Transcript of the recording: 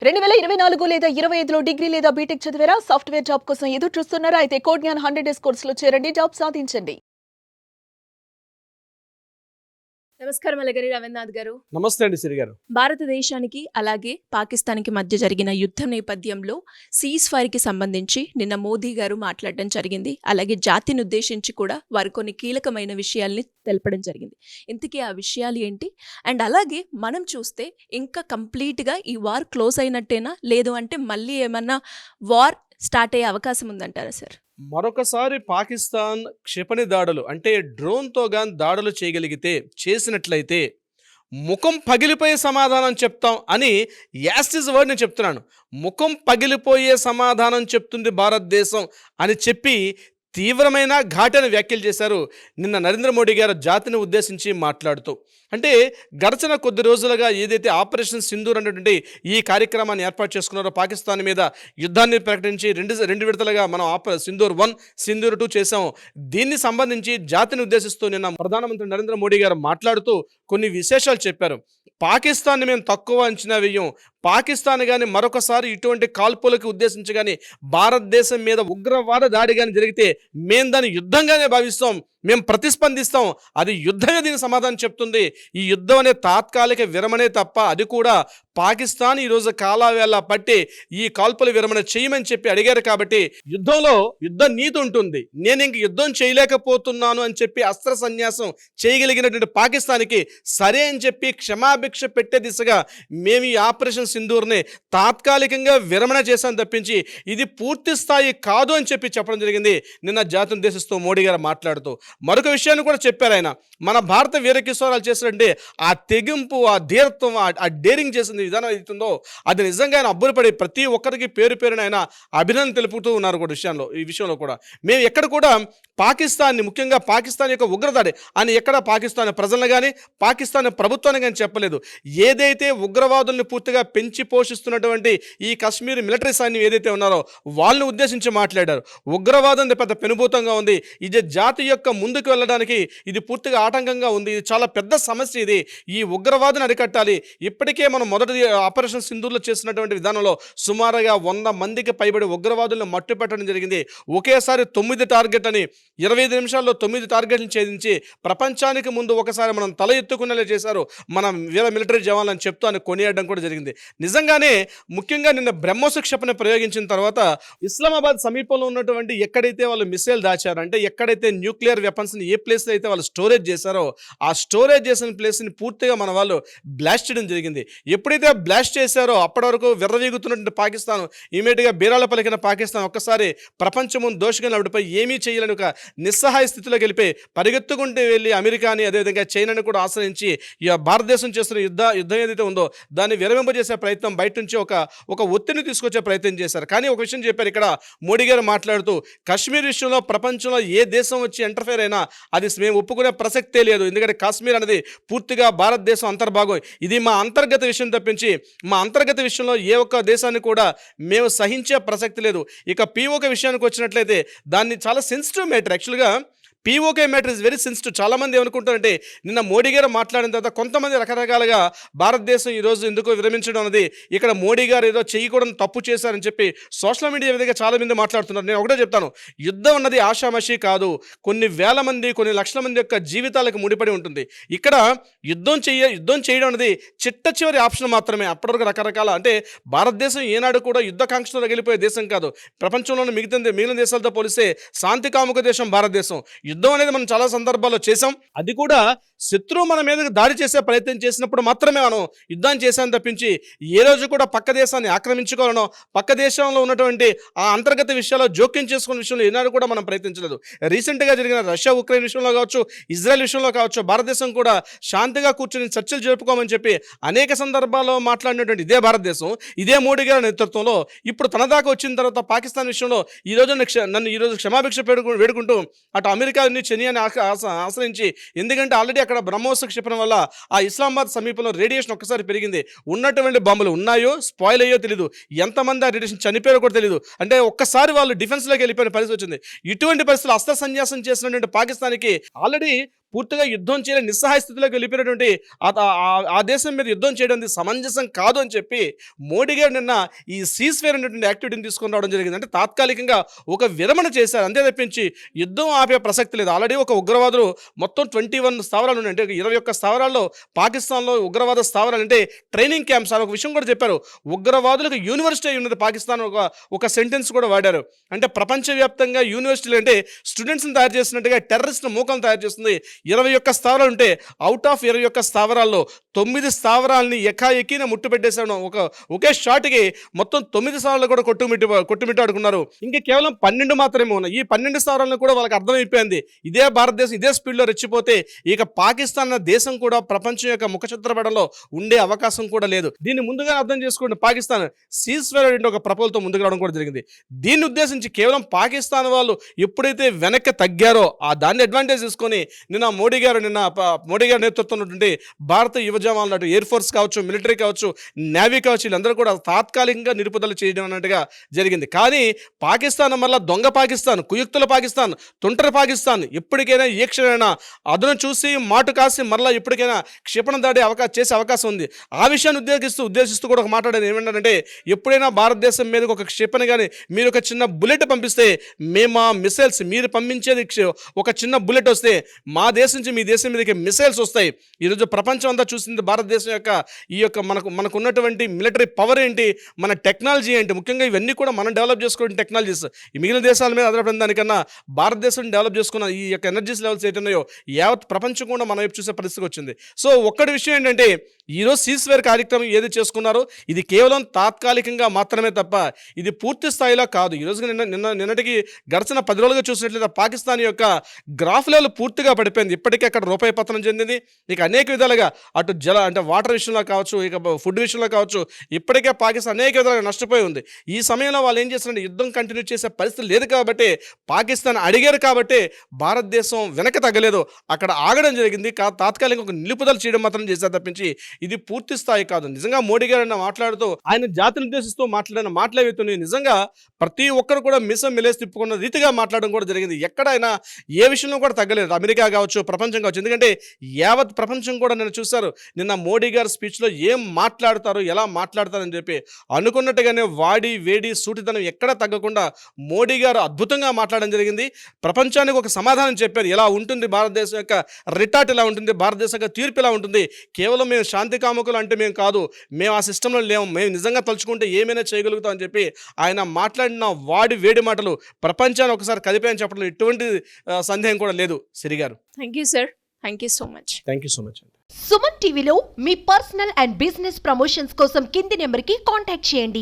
2024 లేదా 25లో డిగ్రీ లేదా బీటెక్ చదివారా? సాఫ్ట్‌వేర్ జాబ్ కోసం ఎదురు చూస్తున్నారా? అయితే కోడ్‌జ్ఞాన్ 100 డేస్ కోర్సులో చేరండి. జాబ్ సాధించండి. నమస్కారం అలగరి రవీంద్రనాథ్ గారు. నమస్తే అండి సిరి గారు. భారతదేశానికి అలాగే పాకిస్తాన్‌కి మధ్య జరిగిన యుద్ధం నేపథ్యంలో సీజ్ ఫైర్‌కి సంబంధించి నిన్న మోదీ గారు మాట్లాడడం జరిగింది. అలాగే జాతిని ఉద్దేశించి కూడా వారు కొన్ని కీలకమైన విషయాల్ని తెలపడం జరిగింది. ఇంతకీ ఆ విషయాలు ఏంటి? అండ్ అలాగే మనం చూస్తే ఇంకా కంప్లీట్‌గా ఈ వార్ క్లోజ్ అయినట్టేనా? లేదు అంటే మళ్ళీ ఏమన్నా వార్ స్టార్ట్ అయ్యే అవకాశం ఉందంటారా సార్? మరొకసారి పాకిస్తాన్ క్షిపణి దాడులు అంటే డ్రోన్‌తో గాని దాడులు చేసినట్లయితే ముఖం పగిలిపోయే సమాధానం చెప్తాం అని యాస్ వర్డ్ నేను చెప్తున్నాను. ముఖం పగిలిపోయే సమాధానం చెప్తుంది భారతదేశం అని చెప్పి తీవ్రమైన ఘాటైన వ్యాఖ్యలు చేశారు నిన్న నరేంద్ర మోడీ గారు జాతిని ఉద్దేశించి మాట్లాడుతూ. అంటే గడిచిన కొద్ది రోజులుగా ఏదైతే ఆపరేషన్ సింధూర్ అనేటువంటి ఈ కార్యక్రమాన్ని ఏర్పాటు చేసుకున్నారో, పాకిస్తాన్ మీద యుద్ధాన్ని ప్రకటించి రెండు విడతలుగా మనం సింధూర్ 1 సింధూర్ 2 చేసాం. దీన్ని సంబంధించి జాతిని ఉద్దేశిస్తూ నిన్న ప్రధానమంత్రి నరేంద్ర మోడీ గారు మాట్లాడుతూ కొన్ని విశేషాలు చెప్పారు. పాకిస్తాన్ని మేము తక్కువ అంచనా వేయం. పాకిస్తాన్ కానీ మరొకసారి ఇటువంటి కాల్పులకు ఉద్దేశించి కానీ భారతదేశం మీద ఉగ్రవాద దాడి కానీ జరిగితే మేము దాన్ని యుద్ధంగానే భావిస్తాం, మేము ప్రతిస్పందిస్తాం. అది యుద్ధంగా దీనికి సమాధానం చెప్తుంది. ఈ యుద్ధం అనే తాత్కాలిక విరమణే తప్ప అది కూడా పాకిస్తాన్ ఈరోజు కాలావేళ పట్టి ఈ కాల్పుల విరమణ చేయమని చెప్పి అడిగారు. కాబట్టి యుద్ధంలో యుద్ధ నీతి ఉంటుంది. నేను ఇంక యుద్ధం చేయలేకపోతున్నాను అని చెప్పి అస్త్ర సన్యాసం చేయగలిగినటువంటి పాకిస్తాన్కి సరే అని చెప్పి క్షమాభిక్ష పెట్టే దిశగా మేము ఈ ఆపరేషన్ సింధూర్ని తాత్కాలికంగా విరమణ చేశాం తప్పించి ఇది పూర్తి స్థాయి కాదు అని చెప్పి చెప్పడం జరిగింది నిన్న జాతిని ఉద్దేశిస్తూ మోడీ గారు మాట్లాడుతూ. మరొక విషయాన్ని కూడా చెప్పారు ఆయన. మన భారత వీరకిశోరాలు చేసినట్టే ఆ తెగింపు, ఆ ధీరత్వం, ఆ డేరింగ్ చేసిన విధానం అవుతుందో అది నిజంగా ఆయన అబ్బురపడి ప్రతి ఒక్కరికి పేరు పేరున ఆయన అభినందన తెలుపుతూ ఉన్నారు కూడా ఈ విషయంలో కూడా. మేము ఎక్కడ కూడా పాకిస్తాన్ని, ముఖ్యంగా పాకిస్తాన్ యొక్క ఉగ్రదాడి అని ఎక్కడ పాకిస్తాన్ ప్రజలను కానీ పాకిస్తాన్ ప్రభుత్వాన్ని కానీ చెప్పలేదు. ఏదైతే ఉగ్రవాదుల్ని పూర్తిగా పెంచి పోషిస్తున్నటువంటి ఈ కశ్మీర్ మిలిటరీ సైన్యం ఏదైతే ఉన్నారో వాళ్ళని ఉద్దేశించి మాట్లాడారు. ఉగ్రవాదం పెద్ద పెనుభూతంగా ఉంది, ఇది జాతి యొక్క ముందుకు వెళ్ళడానికి ఇది పూర్తిగా ఆటంకంగా ఉంది, ఇది చాలా పెద్ద సమస్య, ఇది ఈ ఉగ్రవాదాన్ని అరికట్టాలి. ఇప్పటికే మనం మొదటి ఆపరేషన్ సింధూర్లో చేసినటువంటి విధానంలో సుమారుగా 100 మందికి పైబడి ఉగ్రవాదులను మట్టుపెట్టడం జరిగింది. ఒకేసారి 9 టార్గెట్ అని 25 నిమిషాల్లో 9 టార్గెట్లను ఛేదించి ప్రపంచానికి ముందు ఒకసారి మనం తల ఎత్తుకునేలా చేశారు మన వీర మిలిటరీ జవాన్లు అని చెప్తూ అని కొనియాడడం కూడా జరిగింది. నిజంగానే ముఖ్యంగా నిన్న బ్రహ్మోస్ క్షిపణి ప్రయోగించిన తర్వాత ఇస్లామాబాద్ సమీపంలో ఉన్నటువంటి ఎక్కడైతే వాళ్ళు మిసైల్ దాచారో, అంటే ఎక్కడైతే న్యూక్లియర్ వెపన్స్ని ఏ ప్లేస్లో అయితే వాళ్ళు స్టోరేజ్ చేశారో ఆ స్టోరేజ్ చేసిన ప్లేస్ని పూర్తిగా మన వాళ్ళు బ్లాస్ట్ చేయడం జరిగింది. ఎప్పుడైతే బ్లాస్ట్ చేశారో అప్పటి వరకు విర్రవీగుతున్నటువంటి పాకిస్తాన్ ఇమీడియట్గా బీరాల పలికిన పాకిస్తాన్ ఒక్కసారి ప్రపంచం ముందు దోషుగా నడిపై ఏమీ చేయాలని ఒక నిస్సహాయ స్థితిలోకి వెళ్ళిపోయి పరిగెత్తుకుంటూ వెళ్ళి అమెరికాని అదేవిధంగా చైనాని కూడా ఆశ్రయించి ఈ భారతదేశం చేస్తున్న యుద్ధం ఏదైతే ఉందో దాన్ని విరమింపజేసే ప్రయత్నం, బయట నుంచి ఒక ఒత్తిడిని తీసుకొచ్చే ప్రయత్నం చేశారు. కానీ ఒక విషయం చెప్పారు ఇక్కడ మోడీ గారు మాట్లాడుతూ, కశ్మీర్ విషయంలో ప్రపంచంలో ఏ దేశం వచ్చి ఇంటర్ఫేర్ అయినా అది మేము ఒప్పుకునే ప్రసక్తే లేదు. ఎందుకంటే కాశ్మీర్ అనేది పూర్తిగా భారతదేశం అంతర్భాగం. ఇది మా అంతర్గత విషయం తప్పించి మా అంతర్గత విషయంలో ఏ ఒక్క దేశాన్ని కూడా మేము సహించే ప్రసక్తి లేదు. ఇక పీఓకే విషయానికి వచ్చినట్లయితే దాన్ని చాలా సెన్సిటివ్ మ్యాటర్. యాక్చువల్గా PoK matter is very sensitive. చాలామంది ఏమనుకుంటారంటే నిన్న మోడీ గారు మాట్లాడిన తర్వాత కొంతమంది రకరకాలుగా భారతదేశం ఈరోజు ఎందుకో విరమించడం అనేది ఇక్కడ మోడీ గారు ఏదో చేయకూడని తప్పు చేశారని చెప్పి సోషల్ మీడియా విధంగా చాలామంది మాట్లాడుతున్నారు. నేను ఒకటే చెప్తాను, యుద్ధం అన్నది ఆషామాషి కాదు. కొన్ని వేల మంది, కొన్ని లక్షల మంది యొక్క జీవితాలకు ముడిపడి ఉంటుంది. ఇక్కడ యుద్ధం చేయడం అనేది చిట్ట చివరి ఆప్షన్ మాత్రమే. అప్పటివరకు రకరకాల, అంటే భారతదేశం ఏనాడు కూడా యుద్ధకాంక్షలో రగిలిపోయే దేశం కాదు. ప్రపంచంలోని మిగిలిన దేశాలతో పోలిస్తే శాంతి కాముక దేశం భారతదేశం. యుద్ధం అనేది మనం చాలా సందర్భాల్లో చేసాం. అది కూడా శత్రువు మన మీదకి దాడి చేసే ప్రయత్నం చేసినప్పుడు మాత్రమే మనం యుద్ధం చేశాం తప్పించి ఏ రోజు కూడా పక్క దేశాన్ని ఆక్రమించుకోవాలనో పక్క దేశంలో ఉన్నటువంటి ఆ అంతర్గత విషయాల్లో జోక్యం చేసుకునే విషయంలో ఏనాడు కూడా మనం ప్రయత్నించలేదు. రీసెంట్గా జరిగిన రష్యా ఉక్రెయిన్ విషయంలో కావచ్చు, ఇజ్రాయెల్ విషయంలో కావచ్చు, భారతదేశం కూడా శాంతిగా కూర్చొని చర్చలు జరుపుకోమని చెప్పి అనేక సందర్భాల్లో మాట్లాడినటువంటి ఇదే భారతదేశం, ఇదే మోడీ గారి నేతృత్వంలో ఇప్పుడు తన దాకా వచ్చిన తర్వాత పాకిస్తాన్ విషయంలో నన్ను ఈరోజు క్షమాభిక్ష వేడుకుంటూ అటు అమెరికా చైనాని ఆశ్రయించి, ఎందుకంటే ఆల్రెడీ అక్కడ బ్రహ్మోస్ క్షిపణి వల్ల ఆ ఇస్లామాబాద్ సమీపంలో రేడియేషన్ ఒక్కసారి పెరిగింది. ఉన్నటువంటి బాంబులు ఉన్నాయో స్పాయిల్ అయ్యో తెలియదు, ఎంతమంది ఆ రేడియేషన్ చనిపోయారో కూడా తెలియదు. అంటే ఒక్కసారి వాళ్ళు డిఫెన్స్లోకి వెళ్ళిపోయిన పరిస్థితి వచ్చింది. ఇటువంటి పరిస్థితులు అస్త్ర సన్యాసం చేసినటువంటి పాకిస్తాన్కి ఆల్రెడీ పూర్తిగా యుద్ధం చేయలేని నిస్సహాయ స్థితిలోకి వెళ్ళిపోయినటువంటి ఆ దేశం మీద యుద్ధం చేయడం సమంజసం కాదు అని చెప్పి మోడీ గారు నిన్న ఈ సీజ్ఫైర్ అనేటువంటి యాక్టివిటీని తీసుకొని రావడం జరిగింది. అంటే తాత్కాలికంగా ఒక విరమణ చేశారు, అంతే తప్పించి యుద్ధం ఆపే ప్రసక్తి లేదు. ఆల్రెడీ ఒక ఉగ్రవాదులు మొత్తం 21 స్థావరాలు ఉన్నాయి, అంటే 21 స్థావరాల్లో పాకిస్తాన్లో ఉగ్రవాద స్థావరాలు అంటే ట్రైనింగ్ క్యాంప్స్ అని ఒక విషయం కూడా చెప్పారు. ఉగ్రవాదులకు యూనివర్సిటీ ఉన్నది పాకిస్తాన్ ఒక సెంటెన్స్ కూడా వాడారు. అంటే ప్రపంచవ్యాప్తంగా యూనివర్సిటీలు అంటే స్టూడెంట్స్ని తయారు చేసినట్టుగా టెర్రరిస్ట్ మూకలను తయారు చేస్తుంది. 21 స్థావరాలు ఉంటే అవుట్ ఆఫ్ 21 స్థావరాల్లో 9 స్థావరాలని ఎకాఎకిన ముట్టు పెట్టేశాను. ఒకే షాట్కి మొత్తం 9 స్థావరాలు కూడా కొట్టుమిట్టాడుకున్నారు. ఇంకా కేవలం 12 మాత్రమే ఉన్నాయి. ఈ 12 స్థావరాలను కూడా వాళ్ళకి అర్థమైపోయింది, ఇదే భారతదేశం ఇదే స్పీడ్లో రెచ్చిపోతే ఇక పాకిస్తాన్ అన్న దేశం కూడా ప్రపంచం యొక్క ముఖచిత్రపటంలో ఉండే అవకాశం కూడా లేదు. దీన్ని ముందుగా అర్థం చేసుకోండి. పాకిస్తాన్ సీజ్ఫైర్ ఒక ప్రపోజల్తో ముందుకు రావడం కూడా జరిగింది. దీన్ని ఉద్దేశించి కేవలం పాకిస్తాన్ వాళ్ళు ఎప్పుడైతే వెనక్కి తగ్గారో దాన్ని అడ్వాంటేజ్ తీసుకొని నిన్న మోడీ గారు నేతృత్వం ఉన్నటువంటి భారత యువజవాన్లు అటు ఎయిర్ ఫోర్స్ కావచ్చు, మిలిటరీ కావచ్చు, నేవీ కావచ్చు, వీళ్ళందరూ కూడా తాత్కాలికంగా నిలుపుదల చేయడం అన్నట్టుగా జరిగింది. కానీ పాకిస్తాన్ మళ్ళీ దొంగ పాకిస్తాన్, కుయుక్తుల పాకిస్తాన్, తుంటరి పాకిస్తాన్ ఎప్పటికైనా ఏ క్షణమైనా అదును చూసి మాటు కాసి మళ్ళీ ఎప్పటికైనా క్షిపణ దాడి చేసే అవకాశం ఉంది. ఆ విషయాన్ని ఉద్దేశిస్తూ కూడా ఒక మాట్లాడేది ఏమంటారంటే, ఎప్పుడైనా భారతదేశం మీదకి ఒక క్షిపణ కానీ మీరు ఒక చిన్న బుల్లెట్ పంపిస్తే మేము ఆ మిసైల్స్ మీరు పంపించేది ఒక చిన్న బుల్లెట్ వస్తే మా దేశం నుంచి మీ దేశం మీదకి మిసైల్స్ వస్తాయి. ఈరోజు ప్రపంచం అంతా చూసింది భారతదేశం యొక్క ఈ యొక్క మనకు ఉన్నటువంటి మిలిటరీ పవర్ ఏంటి, మన టెక్నాలజీ ఏంటి, ముఖ్యంగా ఇవన్నీ కూడా మనం డెవలప్ చేసుకునే టెక్నాలజీస్. ఈ మిగిలిన దేశాల మీద ఆధారపడిన దానికన్నా భారతదేశం డెవలప్ చేసుకున్న ఈ యొక్క ఎనర్జీస్ లెవెల్స్ ఏంటున్నాయో యావత్ ప్రపంచం కూడా మన వైపు చూసే పరిస్థితి వచ్చింది. సో ఒక్కటి విషయం ఏంటంటే, ఈరోజు సీజ్ఫైర్ కార్యక్రమం ఏది చేసుకున్నారో ఇది కేవలం తాత్కాలికంగా మాత్రమే తప్ప ఇది పూర్తి స్థాయిలో కాదు. ఈరోజు నిన్నటికి గడిచిన 10 రోజులుగా చూసినట్లయితే పాకిస్తాన్ యొక్క గ్రాఫ్ లెవెల్ పూర్తిగా పడిపోయింది. ఇప్పటికే అక్కడ రూపాయి పతనం చెందింది. ఇక అనేక విధాలుగా అటు అంటే వాటర్ విషయంలో కావచ్చు, ఇక ఫుడ్ విషయంలో కావచ్చు, ఇప్పటికే పాకిస్తాన్ అనేక విధాలుగా నష్టపోయి ఉంది. ఈ సమయంలో వాళ్ళు ఏం చేస్తారంటే యుద్ధం కంటిన్యూ చేసే పరిస్థితి లేదు కాబట్టి, పాకిస్తాన్ అడిగారు కాబట్టి భారతదేశం వెనక తగ్గలేదు, అక్కడ ఆగడం జరిగింది. తాత్కాలికంగా ఒక నిలుపుదల చేయడం మాత్రం చేశారు తప్పించి ఇది పూర్తి స్థాయి కాదు. నిజంగా మోడీ గారు మాట్లాడుతూ ఆయన జాతిని ఉద్దేశిస్తూ మాట్లాడిన మాట్లాడుతుంది నిజంగా ప్రతి ఒక్కరు కూడా మిసం మిలేసి తిప్పుకున్న రీతిగా మాట్లాడడం కూడా జరిగింది. ఎక్కడైనా ఏ విషయంలో కూడా తగ్గలేదు. అమెరికా కావచ్చు, ప్రపంచం కావచ్చు, ఎందుకంటే యావత్ ప్రపంచం కూడా నేను చూశారు నిన్న మోడీ గారి స్పీచ్లో ఏం మాట్లాడతారు, ఎలా మాట్లాడతారని చెప్పి అనుకున్నట్టుగానే వాడి వేడి సూటితనం ఎక్కడ తగ్గకుండా మోడీ గారు అద్భుతంగా మాట్లాడడం జరిగింది. ప్రపంచానికి ఒక సమాధానం చెప్పారు, ఎలా ఉంటుంది భారతదేశం యొక్క రిటార్ట్, ఎలా ఉంటుంది భారతదేశం యొక్క తీర్పు, ఎలా ఉంటుంది. కేవలం మేము శాంతి కాముకులు అంటే మేము కాదు, మేము ఆ సిస్టంలో లేము, మేము నిజంగా తలుచుకుంటే ఏమైనా చేయగలుగుతాం అని చెప్పి ఆయన మాట్లాడిన వాడి వేడి మాటలు ప్రపంచాన్ని ఒకసారి కదిపాయని చెప్పడంలో ఎటువంటి సందేహం కూడా లేదు. సిరి గారు, thank you sir, thank you so much. Thank you so much. Suman టీవీలో మీ పర్సనల్ అండ్ బిజినెస్ ప్రమోషన్స్ కోసం కింది నెంబర్కి కాంటాక్ట్ చేయండి.